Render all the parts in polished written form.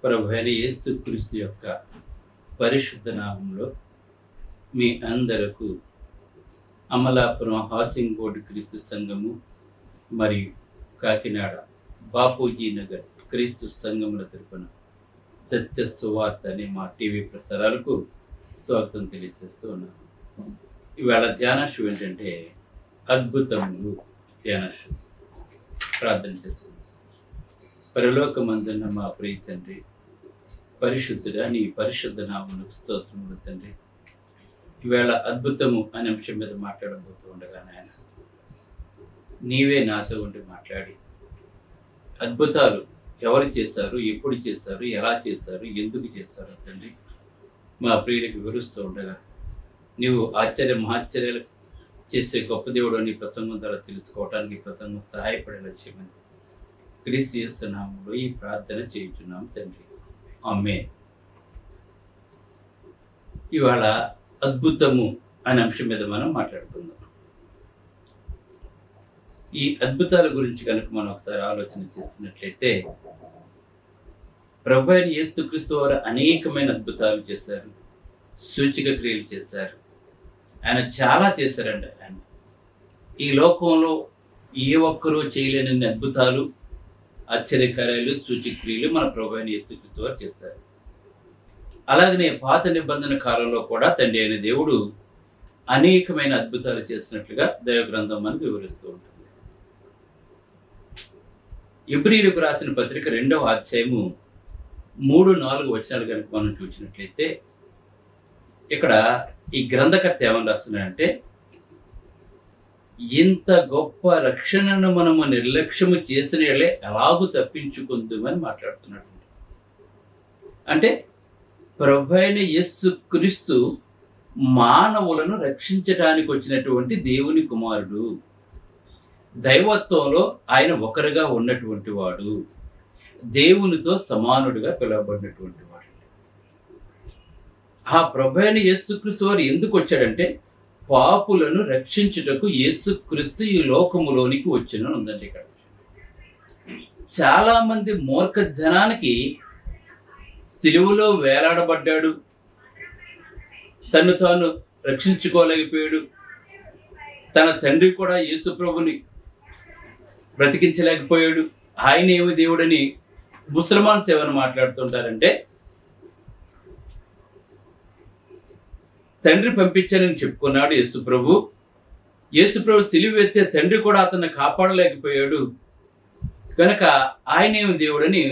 ప్రభువైన యేసుక్రీస్తు యొక్క పరిశుద్ధ నామంలో మీ అందరకు అమలాపురం హౌసింగ్ బోర్డు క్రీస్తు సంఘము మరియు కాకినాడ బాపూజీ నగర్ క్రీస్తు సంఘముల తరపున సత్య సువార్త అనే మా టీవీ ప్రసారాలకు స్వాగతం తెలియజేస్తూ ఉన్నాను. ఇవాళ ధ్యానాశం ఏంటంటే అద్భుతములు. ధ్యానాశం ప్రార్థన చేసుకుందాం. పరలోకమందున్న మా ప్రియ తండ్రి, పరిశుద్ధుడా, నీ పరిశుద్ధ నామమునకు స్తోత్రములు తండ్రి. ఈవేళ అద్భుతము అనే అంశం మీద మాట్లాడబోతూ ఉండగా నాయన నీవే నాతో ఉండి మాట్లాడి అద్భుతాలు ఎవరు చేశారు, ఎప్పుడు చేశారు, ఎలా చేశారు, ఎందుకు చేశారు తండ్రి మా ప్రియులకు వివరిస్తూ ఉండగా నీవు మహాశ్చర్యాలు చేసే గొప్ప దేవుడు నీ ప్రసంగం ద్వారా తెలుసుకోవడానికి ప్రసంగం సహాయపడే లక్ష్యమని క్రీస్తు యేసు నామములో ఈ ప్రార్థన చేయుచున్నాం తండ్రి, ఆమేన్. ఇవాళ అద్భుతము అనే అంశం మీద మనం మాట్లాడుకుందాం. ఈ అద్భుతాల గురించి కనుక మనం ఒకసారి ఆలోచన చేసినట్లయితే ప్రభువైన యేసుక్రీస్తు వారు అనేకమైన అద్భుతాలు చేశారు, సూచక క్రియలు చేశారు. ఆయన చాలా చేశారండి. ఆయన ఈ లోకంలో ఏ ఒక్కరూ చేయలేని అద్భుతాలు, ఆశ్చర్యకార్యాలు, సూచక్రియలు మన ప్రభువైన యేసుక్రీస్తు వారు చేశారు. అలాగనే పాత నిబంధన కాలంలో కూడా తండ్రి అయిన దేవుడు అనేకమైన అద్భుతాలు చేసినట్లుగా దైవ గ్రంథం మనకు వివరిస్తూ ఉంటుంది. ఎబ్రీయులకు రాసిన పత్రిక 2వ అధ్యాయము 3-4 వచనాలు కనుక మనం చూసినట్లయితే ఇక్కడ ఈ గ్రంథకర్త ఏమని రాస్తున్నాడంటే, ఇంత గొప్ప రక్షణను మనము నిర్లక్ష్యము చేసిన ఎలాగూ తప్పించుకుందామని మాట్లాడుతున్నాడు. అంటే ప్రభువైన యేసుక్రీస్తు మానవులను రక్షించటానికి వచ్చినటువంటి దేవుని కుమారుడు. దైవత్వంలో ఆయన ఒకరుగా ఉన్నటువంటి వాడు, దేవునితో సమానుడిగా పిలువబడినటువంటి వాడు. ఆ ప్రభువైన యేసుక్రీస్తు వారు ఎందుకు వచ్చాడంటే పాపులను రక్షించుటకు యేసుక్రీస్తు ఈ లోకములోనికి వచ్చిన ఉందండి. ఇక్కడ చాలా మంది మూర్ఖ జనానికి సిలువలో వేలాడబడ్డాడు, తను తాను రక్షించుకోలేకపోయాడు, తన తండ్రి కూడా యేసు ప్రభుని బ్రతికించలేకపోయాడు, ఆయన ఏమి దేవుడని ముసల్మాన్స్ ఏమని మాట్లాడుతుంటారంటే, తండ్రి పంపించానని చెప్పుకున్నాడు యేసుప్రభు. యేసుప్రభు సిలువ ఎత్తే తండ్రి కూడా అతన్ని కాపాడలేకపోయాడు కనుక ఆయన ఏమి దేవుడని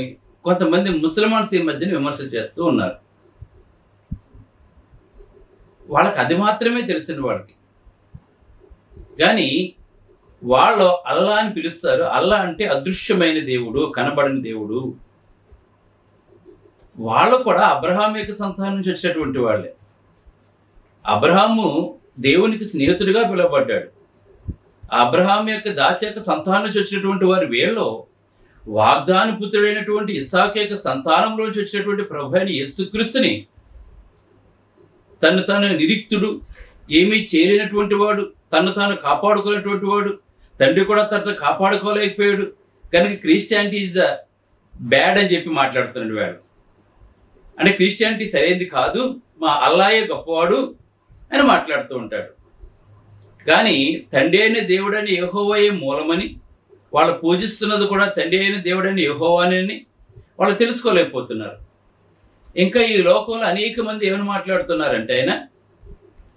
కొంతమంది ముసల్మాన్స్ ఈ మధ్యన విమర్శలు చేస్తూ ఉన్నారు. వాళ్ళకి అది మాత్రమే తెలిసిన వాళ్ళకి. కానీ వాళ్ళు అల్లా అని పిలుస్తారు. అల్లా అంటే అదృశ్యమైన దేవుడు, కనబడని దేవుడు. వాళ్ళు కూడా అబ్రహాం యొక్క సంతానం నుంచి వచ్చినటువంటి వాళ్ళే. అబ్రహాము దేవునికి స్నేహితుడిగా పిలువబడ్డాడు. అబ్రహాం యొక్క దాసి యొక్క సంతానం నుంచి వచ్చినటువంటి వారు వీళ్ళు వాగ్దాన పుత్రుడైనటువంటి ఇస్సాకు యొక్క సంతానంలోంచి వచ్చినటువంటి ప్రభువైన యేసుక్రీస్తుని తను తాను నిరిక్తుడు, ఏమీ చేయలేనటువంటి వాడు, తను తాను కాపాడుకోలేనటువంటి వాడు, తండ్రి కూడా తను కాపాడుకోలేకపోయాడు కనుక క్రిస్టియానిటీ ఈజ్ ద బ్యాడ్ అని చెప్పి మాట్లాడుతున్నాడు వాడు. అంటే క్రిస్టియానిటీ సరైనది కాదు, మా అల్లాయే గొప్పవాడు అని మాట్లాడుతూ ఉంటాడు. కానీ తండ్రి అయిన దేవుడని యెహోవాయే మూలమని, వాళ్ళు పూజిస్తున్నది కూడా తండ్రి అయిన దేవుడని యెహోవానని వాళ్ళు తెలుసుకోలేకపోతున్నారు. ఇంకా ఈ లోకంలో అనేక మంది ఏమని మాట్లాడుతున్నారంటే,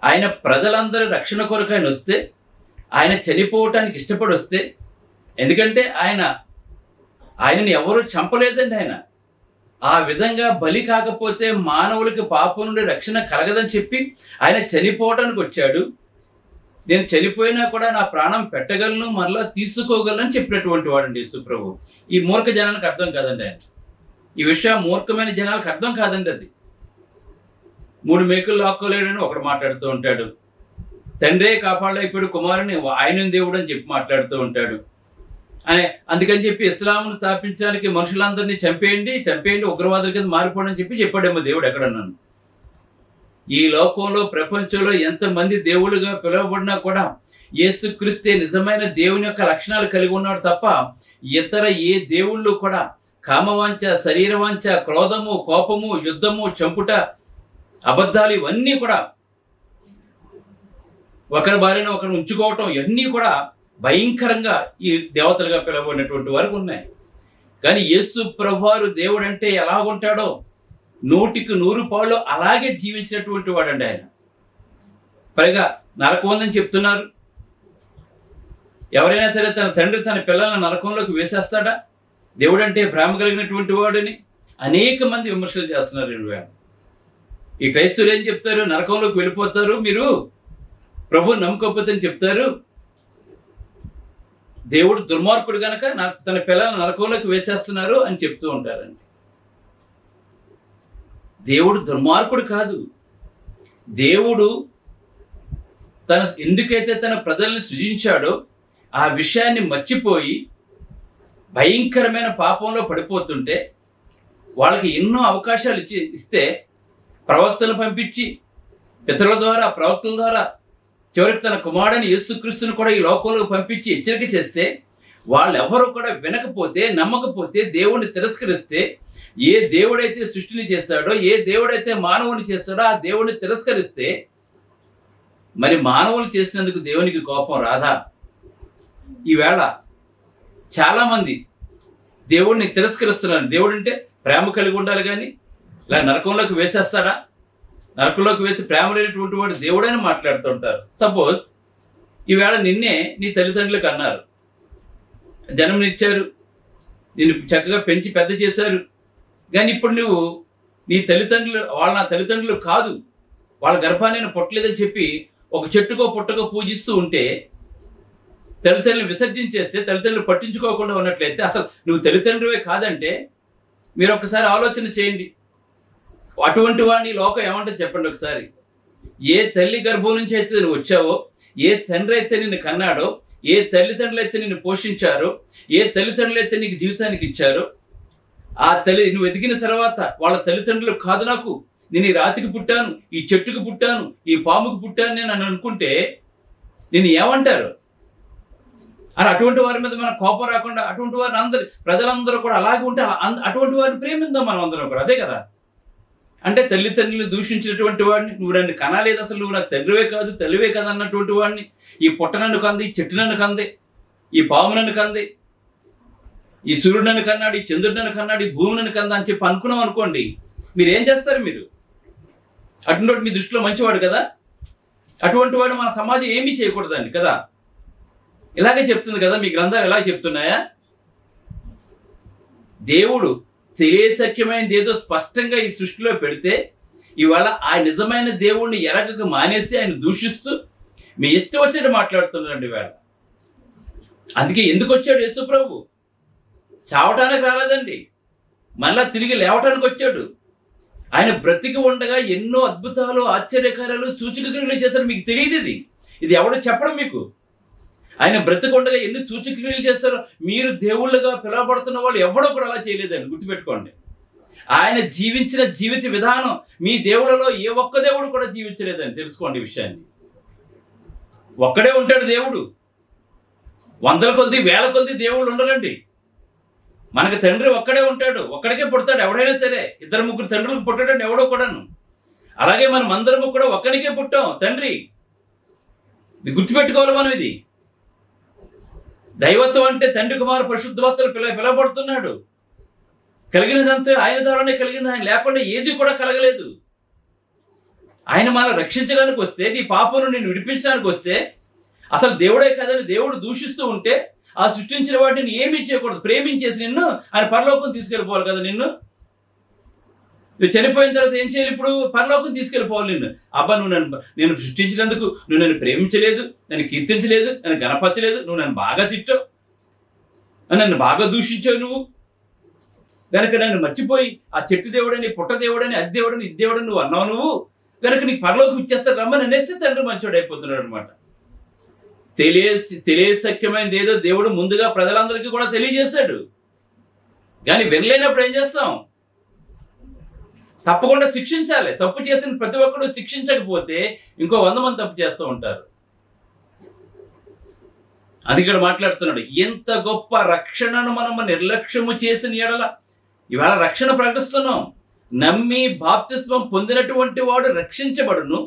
ఆయన ప్రజలందరూ రక్షణ కొరకు ఆయన వస్తే, ఆయన చనిపోవటానికి ఇష్టపడి వస్తే, ఎందుకంటే ఆయనని ఎవరూ చంపలేదండి. ఆయన ఆ విధంగా బలి కాకపోతే మానవులకి పాపం నుండి రక్షణ కలగదని చెప్పి ఆయన చనిపోవడానికి వచ్చాడు. నేను చనిపోయినా కూడా నా ప్రాణం పెట్టగలను, మరలా తీసుకోగలను చెప్పినటువంటి వాడండి యేసుప్రభు. ఈ మూర్ఖ జనానికి అర్థం కాదండి ఆయన. ఈ విషయం మూర్ఖమైన జనాలకు అర్థం కాదండి. అది 3 మేకులు లాక్కోలేడని ఒకడు మాట్లాడుతూ ఉంటాడు. తండ్రే కాపాడలేకపోయాడు కుమారుని, ఆయన దేవుడు అని చెప్పి మాట్లాడుతూ ఉంటాడు. అందుకని చెప్పి ఇస్లాంను స్థాపించడానికి మనుషులందరినీ చంపేయండి, ఉగ్రవాదుల కింద మారిపోండి అని చెప్పాడేమో దేవుడు ఎక్కడన్నాను. ఈ లోకంలో ప్రపంచంలో ఎంతమంది దేవుళ్ళుగా పిలువబడినా కూడా యేసుక్రీస్తే నిజమైన దేవుని యొక్క లక్షణాలు కలిగి ఉన్నాడు తప్ప ఇతర ఏ దేవుళ్ళు కూడా కామవాంఛ, శరీరవాంఛ, క్రోధము, కోపము, యుద్ధము, చంపుట, అబద్ధాలు, ఇవన్నీ కూడా ఒకరి భార్యను ఒకరు ఉంచుకోవటం, ఇవన్నీ కూడా భయంకరంగా ఈ దేవతలుగా పిలవబడినటువంటి వారికి ఉన్నాయి. కానీ యేసు ప్రభువారు దేవుడు అంటే ఎలాగుంటాడో 100% అలాగే జీవించినటువంటి వాడండి ఆయన. పైగా నరకం ఉందని చెప్తున్నారు. ఎవరైనా సరే తన తండ్రి తన పిల్లలను నరకంలోకి వేసేస్తాడా? దేవుడు అంటే ప్రేమ కలిగినటువంటి వాడని అనేక మంది విమర్శలు చేస్తున్నారు. ఈ క్రైస్తవులు ఏం చెప్తారు? నరకంలోకి వెళ్ళిపోతారు మీరు ప్రభు నమ్ముకోకపోతే అని చెప్తారు. దేవుడు దుర్మార్గుడు గనక తన పిల్లలను నరకంలోకి వేసేస్తున్నారు అని చెప్తూ ఉంటారండి. దేవుడు దుర్మార్గుడు కాదు. దేవుడు ఎందుకైతే తన ప్రజల్ని సృజించాడో ఆ విషయాన్ని మర్చిపోయి భయంకరమైన పాపంలో పడిపోతుంటే వాళ్ళకి ఎన్నో అవకాశాలు ఇస్తే ప్రవక్తలు పంపించి పితరుల ద్వారా, ప్రవక్తల ద్వారా, చివరికి తన కుమారుడైన యేసుక్రీస్తును కూడా ఈ లోకంలోకి పంపించి హెచ్చరిక చేస్తే వాళ్ళెవరూ కూడా వినకపోతే, నమ్మకపోతే, దేవుణ్ణి తిరస్కరిస్తే, ఏ దేవుడైతే సృష్టిని చేశాడో, ఏ దేవుడైతే మానవుని చేశాడో ఆ దేవుడిని తిరస్కరిస్తే మరి మానవులు చేసినందుకు దేవునికి కోపం రాదా? ఈవేళ చాలామంది దేవుడిని తిరస్కరిస్తున్నారు. దేవుడు అంటే ప్రేమ కలిగి ఉండాలి, కానీ ఇలా నరకంలోకి వేసేస్తాడా? నరకంలోకి వేసి ప్రేమ లేనటువంటి వాడు దేవుడని మాట్లాడుతుంటారు. సపోజ్ ఈవేళ నిన్నే నీ తల్లిదండ్రులకు అన్నారు, జన్మనిచ్చారు, నిన్ను చక్కగా పెంచి పెద్ద చేశారు. కానీ ఇప్పుడు నువ్వు నీ తల్లిదండ్రులు వాళ్ళ నా తల్లిదండ్రులు కాదు, వాళ్ళ గర్భాన్ని నేను పుట్టలేదని చెప్పి ఒక చెట్టుకో పుట్టకో పూజిస్తూ ఉంటే, తల్లిదండ్రులు విసర్జించేస్తే, తల్లిదండ్రులు పట్టించుకోకుండా ఉన్నట్లయితే అసలు నువ్వు తల్లిదండ్రులే కాదంటే మీరు ఒకసారి ఆలోచన చేయండి. అటువంటి వాడిని లోకం ఏమంటే చెప్పండి ఒకసారి. ఏ తల్లి గర్భం నుంచి అయితే నువ్వు వచ్చావో, ఏ తండ్రి అయితే నిన్ను కన్నాడో, ఏ తల్లిదండ్రులు అయితే నిన్ను పోషించారో, ఏ తల్లిదండ్రులు అయితే నీకు జీవితానికి ఇచ్చారో, ఆ తల్లి నువ్వు ఎదిగిన తర్వాత వాళ్ళ తల్లిదండ్రులు కాదు, నాకు నేను ఈ రాతికి పుట్టాను, ఈ చెట్టుకు పుట్టాను, ఈ పాముకు పుట్టాను నేను అని అనుకుంటే నేను ఏమంటారు? అని అటువంటి వారి మీద మన కోపం రాకుండా అటువంటి వారిని ప్రజలందరూ కూడా అలాగే ఉంటే అటువంటి వారిని ప్రేమిద్దాం మనం అందరం కూడా. అదే కదా. అంటే తల్లిదండ్రులు దూషించినటువంటి వాడిని, నువ్వు నన్ను కనాలేదు, అసలు నువ్వు నాకు తండ్రివే కాదు తల్లివే కాదు అన్నటువంటి వాడిని, ఈ పుట్ట నన్ను కంది, చెట్టు నన్ను కంది, ఈ పాము నన్ను కంది, ఈ సూర్యుడు నన్ను కన్నాడు, ఈ చంద్రుడు నన్ను కన్నాడు, ఈ భూమి నన్ను కందా అని చెప్పి అనుకున్నాం అనుకోండి, మీరు ఏం చేస్తారు? మీరు అటువంటి మీ దృష్టిలో మంచివాడు కదా. అటువంటి వాడు మన సమాజం ఏమీ చేయకూడదండి కదా. ఇలాగే చెప్తుంది కదా, మీ గ్రంథాలు ఎలా చెప్తున్నాయా? దేవుడు తెలియశక్యమైనది ఏదో స్పష్టంగా ఈ సృష్టిలో పెడితే ఇవాళ ఆ నిజమైన దేవుణ్ణి ఎరగక మానేసి ఆయన దూషిస్తూ మీ ఇష్టం వచ్చినట్టు మాట్లాడుతున్నారండి ఇవాళ. అందుకే ఎందుకు వచ్చాడు యేసు ప్రభు? చావటానికి రాలేదండి, మళ్ళా తిరిగి లేవటానికి వచ్చాడు. ఆయన బ్రతికి ఉండగా ఎన్నో అద్భుతాలు, ఆశ్చర్యకార్యాలు, సూచకక్రియలు చేశారు. మీకు తెలియదు ఇది ఎవడో చెప్పడం మీకు. ఆయన బ్రతికొండగా ఎన్ని సూచక్రియలు చేస్తారో మీరు దేవుళ్ళుగా పిలువబడుతున్న వాళ్ళు ఎవడో కూడా అలా చేయలేదండి, గుర్తుపెట్టుకోండి. ఆయన జీవించిన జీవిత విధానం మీ దేవుళ్ళలో ఏ ఒక్క దేవుడు కూడా జీవించలేదండి, తెలుసుకోండి ఈ విషయాన్ని. ఒక్కడే ఉంటాడు దేవుడు, వందల కొద్ది వేల కొద్ది దేవుళ్ళు ఉండరండి. మనకు తండ్రి ఒక్కడే ఉంటాడు, ఒక్కడికే పుడతాడు ఎవడైనా సరే. 2-3 తండ్రులకు పుట్టాడండి ఎవడో కూడాను. అలాగే మనం అందరము కూడా ఒక్కడికే పుట్టాం తండ్రి. ఇది గుర్తుపెట్టుకోవాలి మనం. ఇది దైవత్వం అంటే తండ్రి కుమారు పరిశుద్ధాత్మలు పిలవబడుతున్నాడు. కలిగినదంతా ఆయన ద్వారానే కలిగింది, ఆయన లేకుండా ఏది కూడా కలగలేదు. ఆయన మనల్ని రక్షించడానికి వస్తే, నీ పాపను నేను విడిపించడానికి వస్తే, అసలు దేవుడే కాదని దేవుడు దూషిస్తూ ఉంటే ఆ సృష్టించిన వాటిని ఏమీ చేయకూడదు, ప్రేమించేసి నిన్ను ఆయన పరలోకం తీసుకెళ్ళిపోవాలి కదా. నువ్వు చనిపోయిన తర్వాత ఏం చేయాలి? ఇప్పుడు పరలోకం తీసుకెళ్ళిపోవాలి నిన్ను. అబ్బా నేను సృష్టించినందుకు నువ్వు నన్ను ప్రేమించలేదు, నన్ను కీర్తించలేదు, నన్ను గణపరచలేదు, నువ్వు నన్ను బాగా తిట్టావు, నన్ను బాగా దూషించావు, నువ్వు కనుక నన్ను మర్చిపోయి ఆ చెట్టు దేవుడని, పుట్ట దేవుడని, అది దేవుడని, ఇది దేవుడని నువ్వు అన్నావు. నువ్వు కనుక నీకు పరలోకం ఇచ్చేస్తాడు రమ్మని అనేస్తే తండ్రి మంచోడు అయిపోతున్నాడు అనమాట. తెలియశక్యమైనది ఏదో దేవుడు ముందుగా ప్రజలందరికీ కూడా తెలియజేశాడు. కానీ వినలేనప్పుడు ఏం చేస్తాం? తప్పకుండా శిక్షించాలి. తప్పు చేసిన ప్రతి ఒక్కరు శిక్షించకపోతే ఇంకో 100 మంది తప్పు చేస్తూ ఉంటారు. అది ఇక్కడ మాట్లాడుతున్నాడు. ఎంత గొప్ప రక్షణను మనము నిర్లక్ష్యము చేసిన ఎడల ఇవాళ రక్షణ ప్రకటిస్తున్నాం. నమ్మి బాప్తిస్మం పొందినటువంటి వాడు రక్షించబడును,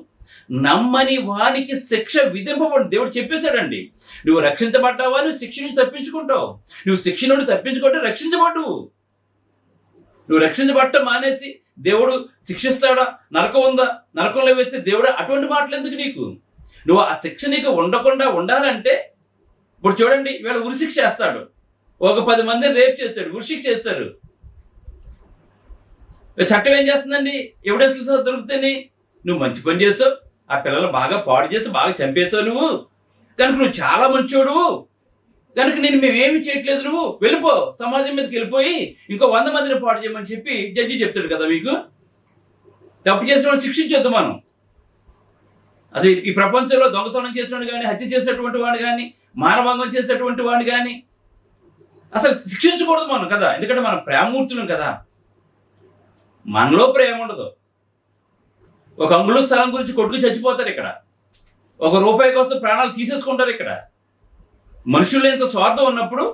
నమ్మని వానికి శిక్ష విధింపబడు. దేవుడు చెప్పేశాడండి. నువ్వు రక్షించబడ్డావా, నువ్వు శిక్ష నుంచి తప్పించుకుంటావు. నువ్వు శిక్ష నుండి తప్పించుకుంటే రక్షించబడ్డు. నువ్వు రక్షించబడటం మానేసి దేవుడు శిక్షిస్తాడా, నరకం ఉందా, నరకంలో వేస్తే దేవుడు, అటువంటి మాటలు ఎందుకు నీకు? నువ్వు ఆ శిక్ష నీకు ఉండకుండా ఉండాలంటే, ఇప్పుడు చూడండి, ఇవాళ ఉరిశిక్ష చేస్తాడు, ఒక 10 మందిని రేప్ చేస్తాడు, ఉరిశిక్ష చేస్తాడు. చట్టం ఏం చేస్తుందండి? ఎవిడెన్స్ దొరుకుతాయి. నువ్వు మంచి పని చేసావు, ఆ పిల్లలు బాగా పాడు చేసి బాగా చంపేశావు నువ్వు, కనుక నువ్వు చాలా మంచోడు, కనుక నేను మేమేమి చేయట్లేదు, నువ్వు వెళ్ళిపో, సమాజం మీదకి వెళ్ళిపోయి ఇంకో 100 మందిని పాడు చేయమని చెప్పి జడ్జి చెప్తాడు కదా మీకు. తప్పు చేసిన వాడు శిక్షించొద్దు మనం. అసలు ఈ ప్రపంచంలో దొంగతనం చేసినవాడు కానీ, హత్య చేసినటువంటి వాడు కానీ, మానభంగం చేసినటువంటి వాడు కానీ అసలు శిక్షించకూడదు మనం కదా. ఎందుకంటే మనం ప్రేమమూర్తులం కదా. మనలో ప్రేమ ఉండదు. ఒక అంగుళం స్థలం గురించి కొట్టుకు చచ్చిపోతారు ఇక్కడ. 1 రూపాయి కోసం ప్రాణాలు తీసేసుకుంటారు ఇక్కడ. మనుషుల్లో ఎంత స్వార్థం ఉన్నప్పుడు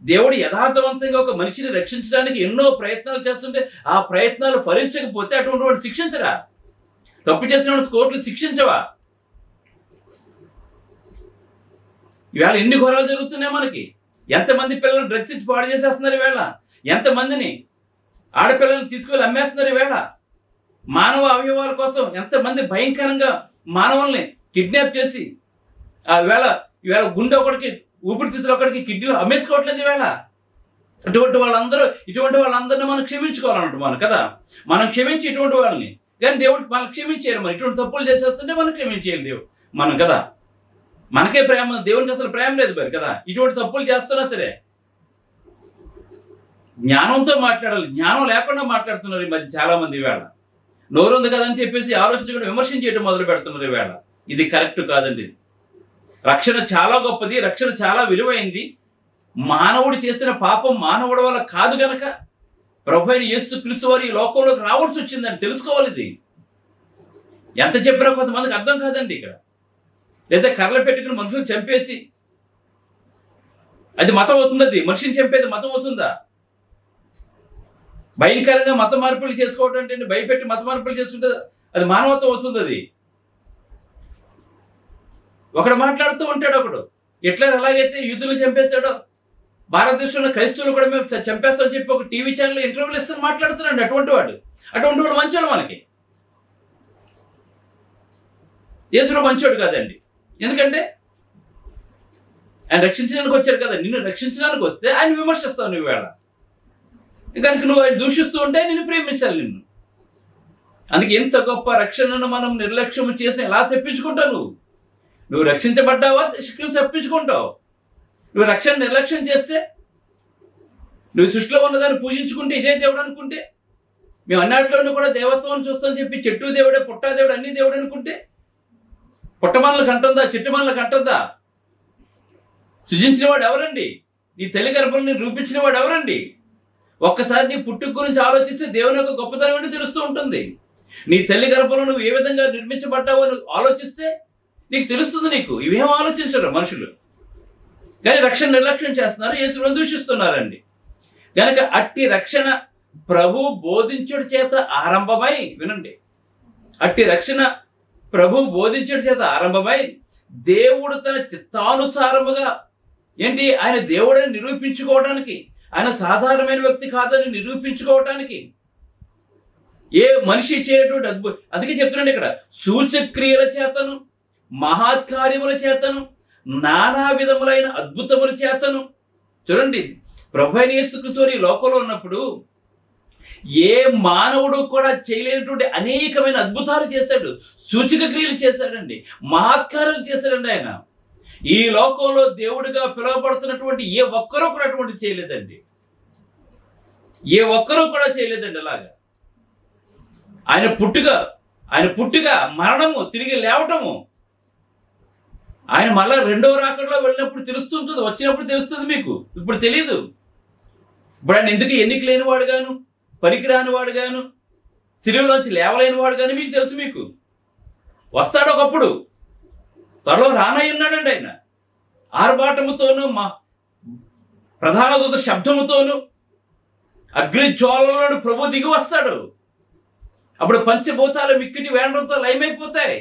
దేవుడు యథార్థవంతంగా ఒక మనిషిని రక్షించడానికి ఎన్నో ప్రయత్నాలు చేస్తుంటే ఆ ప్రయత్నాలు ఫలించకపోతే అటువంటి వాడు శిక్షించరా? తప్పు చేసిన వాడు కోర్టులు శిక్షించవా? ఈవేళ ఎన్ని ఘోరాలు జరుగుతున్నాయి మనకి. ఎంతమంది పిల్లలు డ్రగ్స్ ఇచ్చి పాడు చేసేస్తున్నారు ఈవేళ. ఎంతమందిని ఆడపిల్లల్ని తీసుకువెళ్ళి అమ్మేస్తున్నారు ఈవేళ. మానవ అవయవాల కోసం ఎంతమంది భయంకరంగా మానవుల్ని కిడ్నాప్ చేసి ఈవేళ గుండె ఒకడికి, ఊపిరితిత్తులు ఒకడికి, కిడ్నీలు అమ్మేసుకోవట్లేదు ఈవేళ. ఇటువంటి వాళ్ళందరినీ మనం క్షమించుకోవాలన్నట్టు మనం కదా. మనం క్షమించి ఇటువంటి వాళ్ళని, కానీ దేవుడికి మనం క్షమించేయాలి. మరి ఇటువంటి తప్పులు చేసేస్తుంటే మనం క్షమించేయాలి దేవుడు మనం కదా. మనకే ప్రేమ, దేవునికి అసలు ప్రేమ లేదు మరి కదా. ఇటువంటి తప్పులు చేస్తున్నా సరే జ్ఞానంతో మాట్లాడాలి. జ్ఞానం లేకుండా మాట్లాడుతున్నారు ఈ మధ్య చాలా మంది ఈవేళ. నోరుంది కదా అని చెప్పేసి ఆలోచించకుండా విమర్శన చేయడం మొదలు పెడుతున్నారు ఈవేళ. ఇది కరెక్ట్ కాదండి. రక్షణ చాలా గొప్పది, రక్షణ చాలా విలువైంది. మానవుడు చేసిన పాపం మానవుడి వల్ల కాదు గనక ప్రభువైన యేసుక్రీస్తు వారు ఈ లోకంలోకి రావాల్సి వచ్చిందని తెలుసుకోవాలి. ఇది ఎంత చెప్పినా కొంతమందికి అర్థం కాదండి ఇక్కడ. లేదా కర్రలు పెట్టుకుని మనుషులను చంపేసి అది మతం అవుతుంది. అది మనిషిని చంపేది మతం అవుతుందా? భయంకరంగా మత మార్పులు చేసుకోవటం అంటే, భయపెట్టి మత మార్పులు చేసుకుంటే అది మానవత్వం అవుతుంది. అది ఒకడు మాట్లాడుతూ ఉంటాడు, ఒకడు హిట్లర్ ఎలాగైతే యూదులను చంపేశాడో భారతదేశంలో క్రైస్తవులు కూడా మేము చంపేస్తామని చెప్పి ఒక టీవీ ఛానల్ ఇంటర్వ్యూలు ఇస్తాను మాట్లాడుతున్నాడు. అటువంటి వాడు మంచోడు. మనకి యేసుడు మంచోడు కాదండి. ఎందుకంటే ఆయన రక్షించడానికి వచ్చారు కదా. నిన్ను రక్షించడానికి వస్తే ఆయన విమర్శిస్తావు నువ్వు వేళ. కనుక నువ్వు ఆయన దూషిస్తూ ఉంటే నిన్ను ప్రేమించాలి నిన్ను. అందుకే ఎంత గొప్ప రక్షణను మనం నిర్లక్ష్యం చేసి ఎలా తెప్పించుకుంటావు? నువ్వు రక్షించబడ్డావా, శిక్షను తప్పించుకుంటావు. నువ్వు రక్షణ నిర్లక్ష్యం చేస్తే, నువ్వు సృష్టిలో ఉన్నదాన్ని పూజించుకుంటే ఇదే దేవుడు అనుకుంటే, మేము అన్నిటిలోనూ కూడా దేవత్వాన్ని చూస్తామని చెప్పి చెట్టు దేవుడే, పుట్టా దేవుడు, అన్ని దేవుడు అనుకుంటే, పుట్టమనలకు అంటుందా, చెట్టు మనలకు అంటుందా? సృజించిన వాడు ఎవరండి? నీ తల్లి గర్భంలో రూపించిన వాడు ఎవరండి? ఒక్కసారి నీ పుట్టుక గురించి ఆలోచిస్తే దేవుని యొక్క గొప్పతనం ఏంటో తెలుస్తూ ఉంటుంది. నీ తల్లి గర్భంలో నువ్వు ఏ విధంగా నిర్మించబడ్డావో అని ఆలోచిస్తే నీకు తెలుస్తుంది. నీకు ఇవేం ఆలోచించరు మనుషులు. కానీ రక్షణ నిర్లక్ష్యం చేస్తున్నారు, యేసును దూషిస్తున్నారండి. కనుక అట్టి రక్షణ ప్రభు బోధించుడి చేత ఆరంభమై, వినండి, అట్టి రక్షణ ప్రభు బోధించుడి చేత ఆరంభమై దేవుడు తన చిత్తానుసారముగా ఏంటి, ఆయన దేవుడని నిరూపించుకోవడానికి, ఆయన సాధారణమైన వ్యక్తి కాదని నిరూపించుకోవటానికి ఏ మనిషి చేయటువంటి అద్భుతం. అందుకే చెప్తున్నాడు ఇక్కడ, సూచక్రియల చేతను, మహాత్కార్యముల చేతను, నానా విధములైన అద్భుతముల చేతను. చూడండి, ప్రభువైన యేసుక్రీస్తు ఈ లోకంలో ఉన్నప్పుడు ఏ మానవుడు కూడా చేయలేనటువంటి అనేకమైన అద్భుతాలు చేశాడు, సూచక క్రియలు చేశాడండి, మహత్కారాలు చేశాడండి. ఆయన ఈ లోకంలో దేవుడిగా పిలువబడుతున్నటువంటి ఏ ఒక్కరూ కూడా అటువంటి చేయలేదండి. ఏ ఒక్కరూ కూడా చేయలేదండి అలాగా. ఆయన పుట్టుక, మరణము, తిరిగి లేవటము, ఆయన మళ్ళా రెండవ రాకడలో వెళ్ళినప్పుడు తెలుస్తుంటుంది, వచ్చినప్పుడు తెలుస్తుంది. మీకు ఇప్పుడు తెలియదు. ఇప్పుడు ఆయన ఎందుకు ఎన్నిక లేనివాడు గాను, పనికిరాని వాడు గాను, శిలువలోంచి లేవలేని వాడు గాను మీకు తెలుసు. మీకు వస్తాడు ఒకప్పుడు, త్వరలో రానై ఉన్నాడండి. ఆయన ఆర్భాటముతోనూ, మా ప్రధాన దూత శబ్దముతోనూ, అగ్ని జ్వాలలోడు ప్రభు దిగి వస్తాడు. అప్పుడు పంచభూతాలు మిక్కిటి వేండంతో లయమైపోతాయి.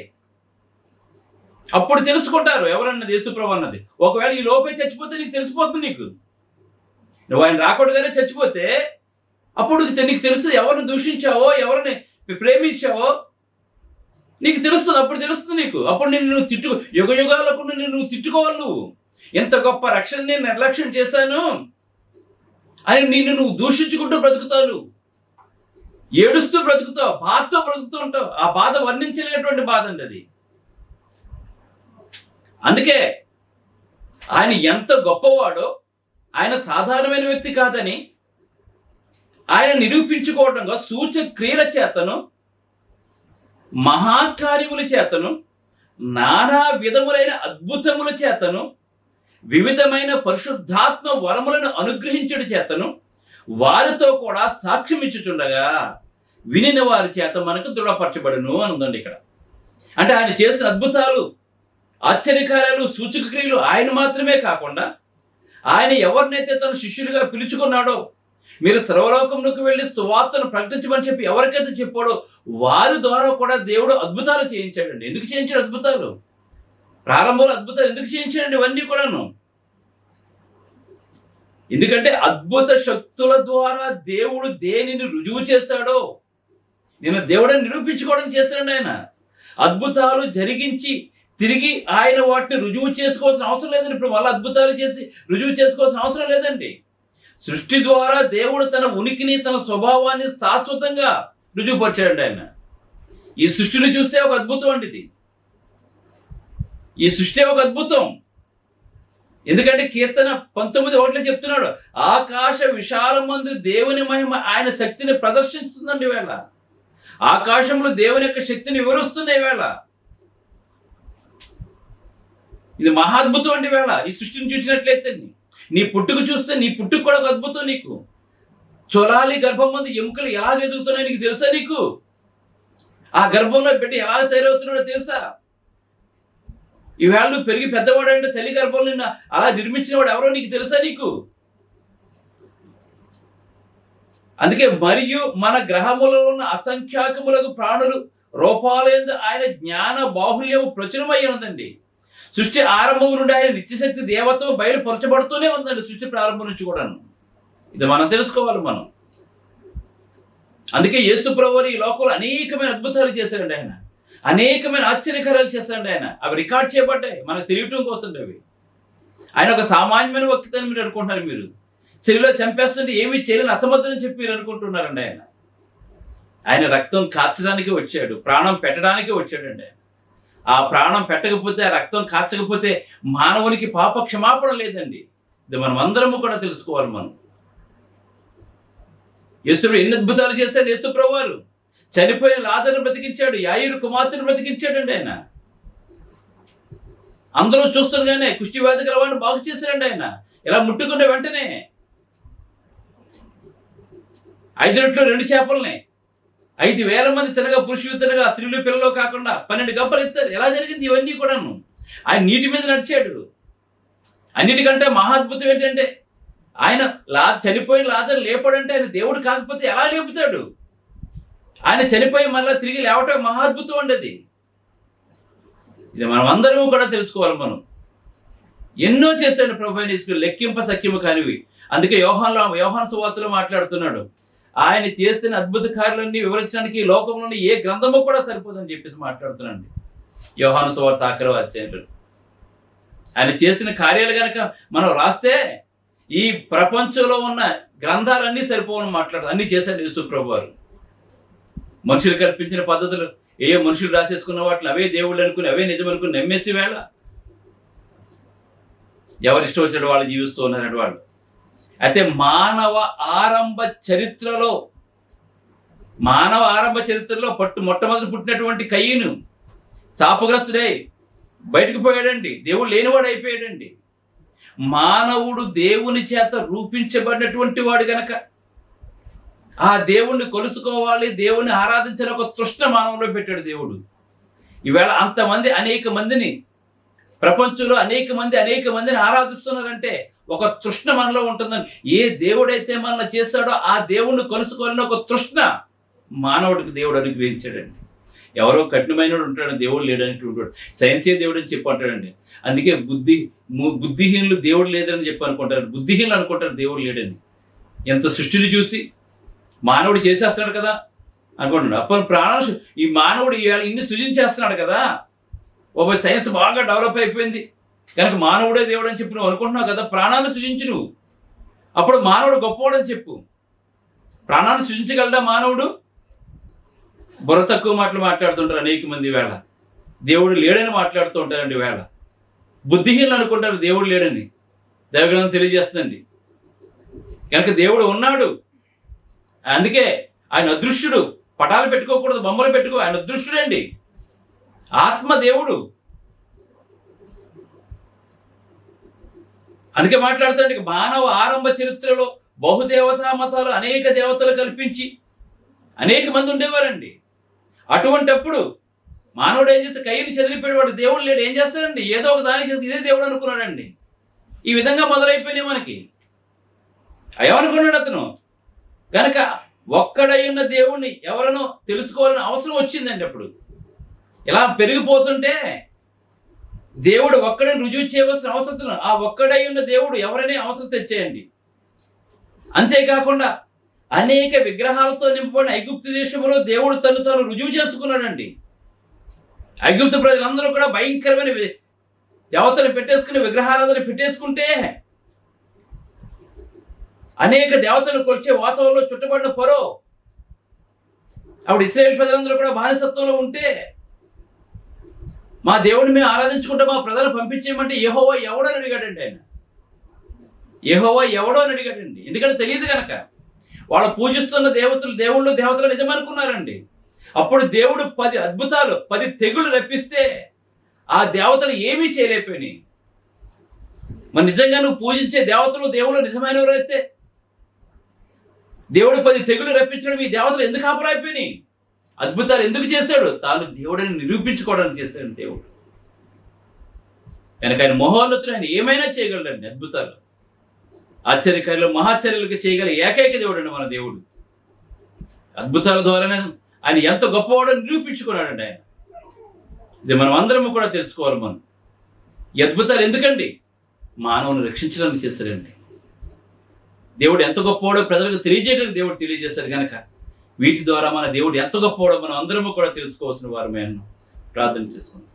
అప్పుడు తెలుసుకుంటారు ఎవరన్నది యేసుప్రభు అన్నది. ఒకవేళ ఈ లోపే చచ్చిపోతే నీకు తెలిసిపోతుంది. నువ్వు ఆయన రాకూడగానే చచ్చిపోతే అప్పుడు నీకు తెలుస్తుంది ఎవరిని దూషించావో, ఎవరిని ప్రేమించావో నీకు తెలుస్తుంది. అప్పుడు తెలుస్తుంది నీకు. అప్పుడు నువ్వు యుగ యుగాలకు నువ్వు తిట్టుకోవాలి. నువ్వు ఎంత గొప్ప రక్షణ నేను నిర్లక్ష్యం చేశాను అని నువ్వు దూషించుకుంటూ బ్రతుకుతావు, ఏడుస్తూ బ్రతుకుతావు, బాధతో బ్రతుకుతూ ఉంటావు. ఆ బాధ వర్ణించలేనటువంటి బాధ అండి అది. అందుకే ఆయన ఎంత గొప్పవాడో, ఆయన సాధారణమైన వ్యక్తి కాదని ఆయన నిరూపించుకోవడంగా సూచక క్రియల చేతను, మహాకార్యముల చేతను, నానా విధములైన అద్భుతముల చేతను, వివిధమైన పరిశుద్ధాత్మ వరములను అనుగ్రహించుట చేతను వారితో కూడా సాక్ష్యం ఇచ్చుచుండగా వినిన వారి చేత మనకు దృఢపరచబడును అని ఉందండి ఇక్కడ. అంటే ఆయన చేసిన అద్భుతాలు, ఆశ్చర్యకార్యాలు, సూచక క్రియలు ఆయన మాత్రమే కాకుండా ఆయన ఎవరినైతే తన శిష్యులుగా పిలుచుకున్నాడో, మీరు సర్వలోకంలోకి వెళ్ళి సువార్తను ప్రకటించమని చెప్పి ఎవరికైతే చెప్పాడో వారి ద్వారా కూడా దేవుడు అద్భుతాలు చేయించాడండి. ఎందుకు చేయించాడు అద్భుతాలు? ప్రారంభంలో అద్భుతాలు ఎందుకు చేయించాడండి? ఇవన్నీ కూడాను ఎందుకంటే అద్భుత శక్తుల ద్వారా దేవుడు దేనిని రుజువు చేశాడో నేను దేవుడిని నిరూపించుకోవడం చేశాడు. ఆయన అద్భుతాలు జరిగించి తిరిగి ఆయన వాటిని రుజువు చేసుకోవాల్సిన అవసరం లేదండి. ఇప్పుడు మళ్ళీ అద్భుతాలు చేసి రుజువు చేసుకోవాల్సిన అవసరం లేదండి. సృష్టి ద్వారా దేవుడు తన ఉనికిని, తన స్వభావాన్ని శాశ్వతంగా రుజువుపరిచాడు. ఆయన ఈ సృష్టిని చూస్తే ఒక అద్భుతం అండి ఇది. ఈ సృష్టి ఒక అద్భుతం. ఎందుకంటే కీర్తన 19:1 చెప్తున్నాడు, ఆకాశ విశాలమందు దేవుని మహిమ ఆయన శక్తిని ప్రదర్శిస్తుందండి వేళ. ఆకాశంలో దేవుని యొక్క శక్తిని వివరిస్తున్నాయి వేళ. ఇది మహాద్భుతం అండి వేళ. ఈ సృష్టిని చూసినట్లయితే నీ పుట్టుకు చూస్తే నీ పుట్టుకు కూడా ఒక అద్భుతం. నీకు చొలాలి గర్భం మంది ఎముకలు ఎలా ఎదుగుతున్నాయో నీకు తెలుసా? నీకు ఆ గర్భంలో బిడ్డ ఎలా తయారవుతున్నాడో తెలుసా? ఈవేళ నువ్వు పెరిగి పెద్దవాడు అంటే తల్లి గర్భంలో నిన్న అలా నిర్మించిన వాడు ఎవరో నీకు తెలుసా? నీకు అందుకే మరియు మన గ్రహములలో ఉన్న అసంఖ్యాకములకు ప్రాణులు రూపాలందు ఆయన జ్ఞాన బాహుల్యము ప్రచురమై ఉందండి. సృష్టి ఆరంభం నుండి ఆయన నిత్యశక్తి దేవత్వం బయలుపరచబడుతూనే ఉందండి. సృష్టి ప్రారంభం నుంచి కూడాను ఇది మనం తెలుసుకోవాలి. మనం అందుకే యేసు ప్రభువు ఈ లోకంలో అనేకమైన అద్భుతాలు చేశాడండి. ఆయన అనేకమైన ఆశ్చర్యకార్యాలు చేశాడండి. ఆయన అవి రికార్డ్ చేయబడ్డాయి, మనకు తెలియటం కోసం. అవి ఆయన ఒక సామాన్యమైన వ్యక్తి అని మీరు అనుకుంటున్నారు. మీరు శరీరంలో చంపేస్తుంటే ఏమీ చేయలేని అసమర్థని చెప్పి మీరు అనుకుంటున్నారండి. ఆయన రక్తం కాచడానికి వచ్చాడు, ప్రాణం పెట్టడానికి వచ్చాడండి. ఆ ప్రాణం పెట్టకపోతే, ఆ రక్తం కాచకపోతే మానవునికి పాప క్షమాపణ లేదండి. ఇది మనం అందరము కూడా తెలుసుకోవాలి. మనం యేసుప్రభు ఎన్ని అద్భుతాలు చేశాడు. యేసుప్రభు వారు చనిపోయిన లాజరును బ్రతికించాడు, యాయిరు కుమార్తెను బ్రతికించాడండి. ఆయన అందరూ చూస్తుండగానే కుష్టి వ్యాధి గల వాడిని బాగు చేశాడండి. ఆయన ఇలా ముట్టుకున్న వెంటనే 5 రొట్టెలు 2 చేపలని 5,000 మంది తినగా, పురుషులు తినగా, స్త్రీలు పిల్లలు కాకుండా 12 గంపలు ఎత్తారు. ఎలా జరిగింది ఇవన్నీ కూడాను? ఆయన నీటి మీద నడిచాడు. అన్నిటికంటే మహాద్భుతం ఏంటంటే ఆయన చనిపోయిన లాజరు లేపాడంటే ఆయన దేవుడు కాకపోతే ఎలా లేపుతాడు? ఆయన చనిపోయి మళ్ళీ తిరిగి లేవటం మహాద్భుతం అండి. అది ఇది మనం అందరము కూడా తెలుసుకోవాలి. మనం ఎన్నో చేశాడు ప్రభు అయిన యేసు, లెక్కింప సఖ్యము కానివి. అందుకే యోహాను సువార్తలో మాట్లాడుతున్నాడు, ఆయన చేసిన అద్భుత కార్యాలన్నీ వివరించడానికి లోకంలోని ఏ గ్రంథము కూడా సరిపోదని చెప్పేసి మాట్లాడుతున్నాడు. యోహాను సువార్త 6వ అధ్యాయంలో ఆయన చేసిన కార్యాలు కనుక మనం రాస్తే ఈ ప్రపంచంలో ఉన్న గ్రంథాలన్నీ సరిపోవని మాట్లాడుతూ అన్ని చేశాడు యేసు ప్రభు వారు. మనుషులు కల్పించిన పద్ధతులు ఏ మనుషులు రాసేసుకున్న వాటిని అవే దేవుళ్ళు అనుకుని, అవే నిజం అనుకుని నమ్మేసి వేళ ఎవరిష్టం వచ్చినట్టు వాళ్ళు జీవిస్తూ ఉన్నారట వాళ్ళు. అయితే మానవ ఆరంభ చరిత్రలో మొట్టమొదటి పుట్టినటువంటి కయ్యను శాపగ్రస్తుడై బయటకు పోయాడండి. దేవుడు లేనివాడు అయిపోయాడండి. మానవుడు దేవుని చేత రూపించబడినటువంటి వాడు గనక ఆ దేవుణ్ణి కొలుసుకోవాలి, దేవుణ్ణి ఆరాధించాలి ఒక తృష్ణ మానవులో పెట్టాడు దేవుడు. ఈవేళ అంతమంది అనేక మందిని ప్రపంచంలో అనేక మందిని ఆరాధిస్తున్నారంటే ఒక తృష్ణ మనలో ఉంటుందని, ఏ దేవుడైతే మనల్ని చేస్తాడో ఆ దేవుణ్ణి కలుసుకోవాలని ఒక తృష్ణ మానవుడికి దేవుడు అనుగ్రహించాడండి. ఎవరో కఠినమైన ఉంటాడు, దేవుడు లేడనేటువంటి సైన్సే దేవుడు అని చెప్పి అంటాడండి. అందుకే బుద్ధిహీనులు దేవుడు లేదని చెప్పి అనుకుంటారు, బుద్ధిహీనులు అనుకుంటారు దేవుడు లేడని. ఎంత సృష్టిని చూసి మానవుడు చేసేస్తున్నాడు కదా అనుకుంటున్నాడు. అప్పుడు ప్రాణాలు ఈ మానవుడు ఇన్ని సృజించేస్తున్నాడు కదా, ఒక సైన్స్ బాగా డెవలప్ అయిపోయింది కనుక మానవుడే దేవుడు అని చెప్పి నువ్వు అనుకుంటున్నావు కదా, ప్రాణాన్ని సృజించు నువ్వు. అప్పుడు మానవుడు గొప్పవాడని చెప్పు. ప్రాణాన్ని సృజించగలడా మానవుడు? బుర్ర తక్కువ మాటలు మాట్లాడుతుంటారు అనేక మంది వేళ. దేవుడు లేడని మాట్లాడుతూ ఉంటారండి వేళ. బుద్ధిహీనులు అనుకుంటారు దేవుడు లేడని. దైవగ్రంథం తెలియజేస్తుందండి. కనుక దేవుడు ఉన్నాడు, అందుకే ఆయన అదృశ్యుడు. పటాలు పెట్టుకోకూడదు, బొమ్మలు పెట్టుకో, ఆయన అదృశ్యుడండి, ఆత్మ దేవుడు. అందుకే మాట్లాడుతాడు, మానవ ఆరంభ చరిత్రలో బహుదేవతా మతాలు అనేక దేవతలు కల్పించి అనేక మంది ఉండేవారండి. అటువంటప్పుడు మానవుడు ఏం చేస్తే కయ్యని చెదిరిపోయేవాడు, దేవుడు లేడు, ఏం చేస్తాడండి? ఏదో ఒక దానికి చేస్తే ఇదే దేవుడు అనుకున్నాడండి. ఈ విధంగా మొదలైపోయినాయి మనకి. ఏమనుకున్నాడు అతను? కనుక ఒక్కడై ఉన్న దేవుణ్ణి ఎవరనో తెలుసుకోవాలని అవసరం వచ్చిందండి. అప్పుడు ఇలా పెరిగిపోతుంటే దేవుడు ఒక్కడని రుజువు చేయవలసిన అవసరం, ఆ ఒక్కడై ఉన్న దేవుడు ఎవరనే అవసరం తెచ్చేయండి. అంతేకాకుండా అనేక విగ్రహాలతో నింపబడిన ఐగుప్తు దేశంలో దేవుడు తను తాను రుజువు చేసుకున్నాడండి. ఐగుప్తు ప్రజలందరూ కూడా భయంకరమైన దేవతలు పెట్టేసుకుని విగ్రహారాధన పెట్టేసుకుంటే అనేక దేవతలు కొలిచే వాతావరణంలో చుట్టబడిన పరో అప్పుడు ఇశ్రాయేల్ ప్రజలందరూ కూడా బానిసత్వంలో ఉంటే మా దేవుడిని మేము ఆరాధించుకుంటే మా ప్రజలు పంపించేయమంటే యెహోవా ఎవడో అని అడిగాడండి. ఆయన యెహోవా ఎవడో అని అడిగాడండి. ఎందుకంటే తెలియదు కనుక. వాళ్ళు పూజిస్తున్న దేవుళ్ళు నిజమనుకున్నారండి. అప్పుడు దేవుడు 10 అద్భుతాలు 10 తెగులు రప్పిస్తే ఆ దేవతలు ఏమీ చేయలేకపోయినాయి. మరి నిజంగా నువ్వు పూజించే దేవుళ్ళు నిజమైనవరైతే దేవుడు 10 తెగులు రప్పించడం ఈ దేవతలు ఎందుకు ఆపరైపోయినాయి? అద్భుతాలు ఎందుకు చేశాడు? తాను దేవుడిని నిరూపించుకోవడానికి చేశాడు దేవుడు. కనుక ఆయన మహోన్నతుడు, ఆయన ఏమైనా చేయగలడండి. అద్భుతాలు ఆశ్చర్యకార్యాలు మహాచర్యలకు చేయగల ఏకైక దేవుడు అండి మన దేవుడు. అద్భుతాల ద్వారానే ఆయన ఎంత గొప్పవాడని నిరూపించుకున్నాడండి ఆయన. ఇది మనం అందరము కూడా తెలుసుకోవాలి. మనం ఈ అద్భుతాలు ఎందుకండి? మానవుని రక్షించడానికి చేశారండి. దేవుడు ఎంత గొప్పవాడో ప్రజలకు తెలియజేయడానికి దేవుడు తెలియజేశాడు. కనుక వీటి ద్వారా మన దేవుడు ఎంత గొప్పవాడో మనం అందరము కూడా తెలుసుకోవాల్సిన వారమే అని ప్రార్థన చేసుకుందాం.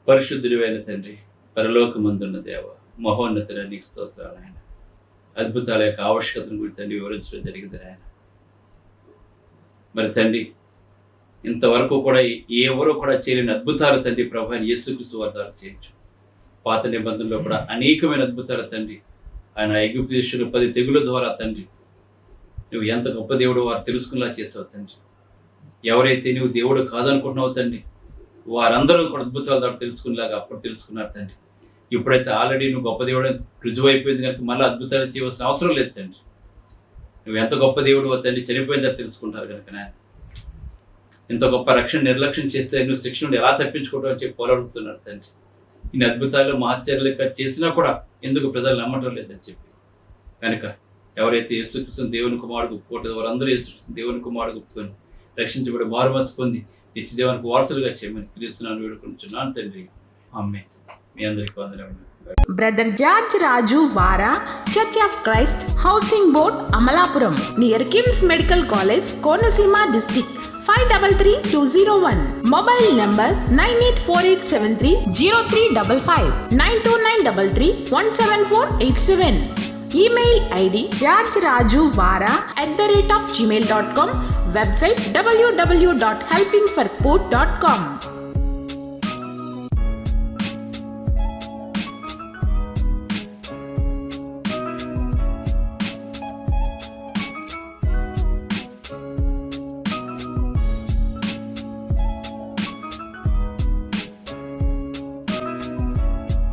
పరిశుద్ధుడు అయిన తండ్రి, పరలోకమందున్న దేవ, మహోన్నతుడ, నీకు స్తోత్రాలు ఆయన. అద్భుతాల యొక్క ఆవశ్యకతను గురించి తండ్రి వివరించడం జరిగింది ఆయన. మరి తండ్రి, ఇంతవరకు కూడా ఎవరో కూడా చేయలేని అద్భుతాలు తండ్రి ప్రభు యేసుక్రీస్తు వారి ద్వారా చేయొచ్చు. పాత నిబంధనలో కూడా అనేకమైన అద్భుతాలు తండ్రి ఆయన ఐగుప్తు దేశంలో 10 తెగుల ద్వారా తండ్రి నువ్వు ఎంత గొప్ప దేవుడు వారు తెలుసుకునేలా చేసావు తండ్రి. ఎవరైతే నువ్వు దేవుడు కాదనుకుంటున్నావు తండ్రి, వారందరూ కూడా అద్భుతాల ద్వారా తెలుసుకునేలాగా అప్పుడు తెలుసుకున్నారు తండ్రి. ఇప్పుడైతే ఆల్రెడీ నువ్వు గొప్ప దేవుడు రుజువు అయిపోయింది కనుక మళ్ళీ అద్భుతాలు చేయవలసిన అవసరం లేదు తండ్రి. నువ్వు ఎంత గొప్ప దేవుడు తండ్రి తెలుసుకుంటారు కనుక నాయన. ఇంత గొప్ప రక్షణ నిర్లక్ష్యం చేస్తే నువ్వు శిక్ష నుండి ఎలా తప్పించుకోవడం అని చెప్పి పోరాడుతున్నారు తండ్రి. ఇన్ని అద్భుతాలు మహత్యాలు చేసినా కూడా ఎందుకు ప్రజలు నమ్మటం లేదని చెప్పి కనుక ఎవరైతే యేసుక్రీస్తుని దేవుని కుమారుడు ఒప్పుకోవట్లేదు వారందరూ యేసుక్రీస్తుని దేవుని కుమారుడు ఒప్పుకొని రక్షించబడి మారుమనసు పొంది నిత్య జీవానికి వారసులుగా చేయమని క్రీస్తునామమున వేడుకుంటున్నాను తండ్రి. ఆమేన్. మీ అందరికీ వందనాలు. బ్రదర్ జార్జ్ రాజు వారా, church of Christ, housing board, Amalapuram, near KIMS medical college, Konaseema district, 538201. Mobile number 9848730355, 92933174887. Email ID georgerajuvara@gmail.com. Website www.helpingforpoor.com.